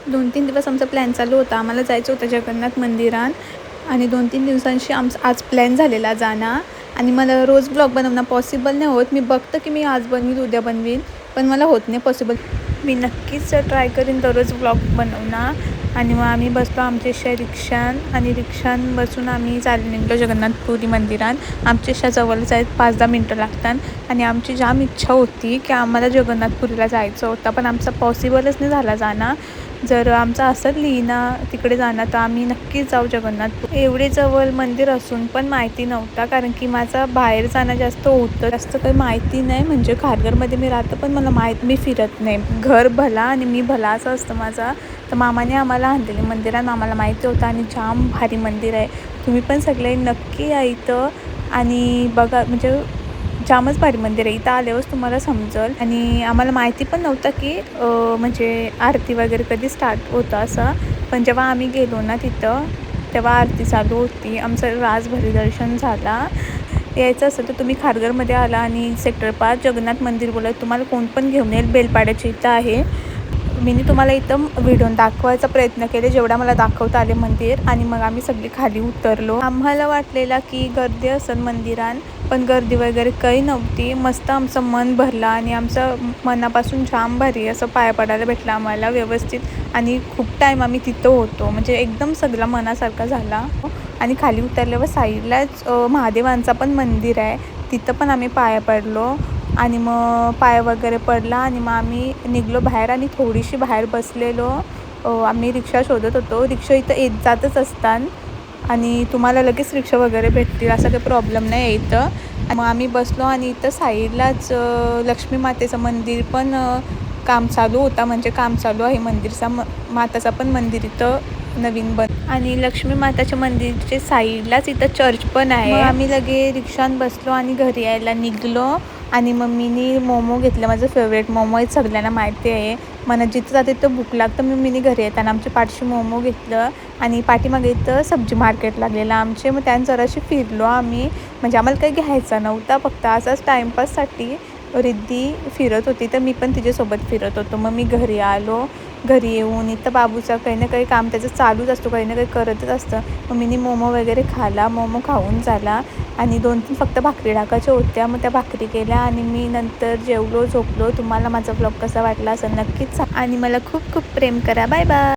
2-3 दिवस आमचा प्लॅन चालू होता. आम्हाला जायचं होतं जगन्नाथ मंदिरात आणि 2-3 दिवसांशी आमचा आज प्लॅन झालेला जाणं. आणि मला रोज ब्लॉग बनवणं पॉसिबल नाही होत. मी बघते की मी आज बनवीन, उद्या बनवीन, पण मला होत नाही पॉसिबल. मी नक्कीच ट्राय करीन दररोज ब्लॉग बनवणं. आणि मग आम्ही बसलो आमच्या रिक्षात आणि रिक्षात बसून आम्ही चालले निघलो जगन्नाथपुरी मंदिरात. आमच्या जवळच आहेत, 5-10 मिनटं लागतात. आणि आमची जाम इच्छा होती की आम्हाला जगन्नाथपुरीला जायचं होतं, पण आमचा पॉसिबलच नाही झाला जाणं. जर आमचं असंच लिहिणं तिकडे जाणं तर आम्ही नक्कीच जाऊ जगन्नाथपूर. एवढे जवळ मंदिर असून पण माहिती नव्हता, कारण की माझा बाहेर जाणं जास्त होतं, जास्त काही माहिती नाही. म्हणजे खारघरमध्ये मी राहतं पण मला मी फिरत नाही. घर भला आणि मी भला असं असतं माझा. तर मामाने आम्हाला आणलेले मंदिरात आम्हाला माहिती होतं आणि जाम भारी मंदिर आहे. तुम्ही पण सगळे नक्की या इथं आणि बघा, म्हणजे जामच भारी मंदिर आहे. इथं आल्यावरच तुम्हाला समजेल. आणि आम्हाला माहिती पण नव्हतं की म्हणजे आरती वगैरे कधी स्टार्ट होतं असं. पण जेव्हा आम्ही गेलो ना तिथं, तेव्हा आरती चालू होती. आमचं राजभरी दर्शन झाला. यायचं असं तर तुम्ही खारघरमध्ये आला आणि सेक्टर 5 जगन्नाथ मंदिर बोलत तुम्हाला कोण पण घेऊन येईल. बेलपाड्याच्या इथं आहे. मी तुम्हाला इथं व्हिडिओ दाखवायचा प्रयत्न केले जेवढा मला दाखवता आले मंदिर. आणि मग आम्ही सगळी खाली उतरलो. आम्हाला वाटलेला की गर्दी असेल मंदिरात, पण गर्दी वगैरे काही नव्हती. मस्त आमचं मन भरलं आणि आमचं मनापासून जाम भारी असं पाया पडायला भेटलं आम्हाला व्यवस्थित. आणि खूप टाईम आम्ही तिथं होतो, म्हणजे एकदम सगळा मनासारखा झाला. आणि खाली उतरल्यावर साईडलाच महादेवांचा पण मंदिर आहे, तिथं पण आम्ही पाया पडलो. आणि मग पाय वगैरे पडला आणि मग आम्ही निघलो बाहेर आणि थोडीशी बाहेर बसलेलो. आम्ही रिक्षा शोधत होतो. रिक्षा इथं येत जातच असतात आणि तुम्हाला लगेच रिक्षा वगैरे भेटतील, असा काही प्रॉब्लेम नाही आहे इथं. मग आम्ही बसलो आणि इथं साईडलाच लक्ष्मी मातेचं मंदिर पण काम चालू होता, म्हणजे काम चालू आहे मंदिरचा. माताचा पण मंदिर इथं नवीन आणि लक्ष्मी माताच्या मंदिरच्या साईडलाच इथं चर्च पण आहे. मग आम्ही लगे रिक्षात बसलो आणि घरी यायला निघलो. आणि मम्मीनी मोमो घेतलं, माझं फेवरेट मोमो आहे, सगळ्यांना माहिती आहे. मला जिथं जाते तर भूक लागतं. मम्मीनी घरी येताना आमच्या पाठशी मोमो घेतलं आणि पाठीमागे इथं सब्जी मार्केट लागलेलं आमचे. मग त्यानं जराशी फिरलो आम्ही, म्हणजे आम्हाला काही घ्यायचं नव्हता, फक्त असाच टाईमपाससाठी. रिद्धी फिरत होती तर मी पण तिच्यासोबत फिरत होतो. मग मी घरी आलो. घरी येऊन इथं बाबूचा काही ना काही काम त्याचं चालूच असतो, काही ना काही करतच असतं. मग मीनी मोमो वगैरे खाला, मोमो खाऊन झाला आणि 2-3 फक्त भाकरी टाकायच्या होत्या. मग त्या भाकरी केल्या आणि मी नंतर जेवलो, झोपलो. तुम्हाला माझा ब्लॉग कसा वाटला असं नक्कीच सांगा आणि मला खूप खूप प्रेम करा. Bye bye.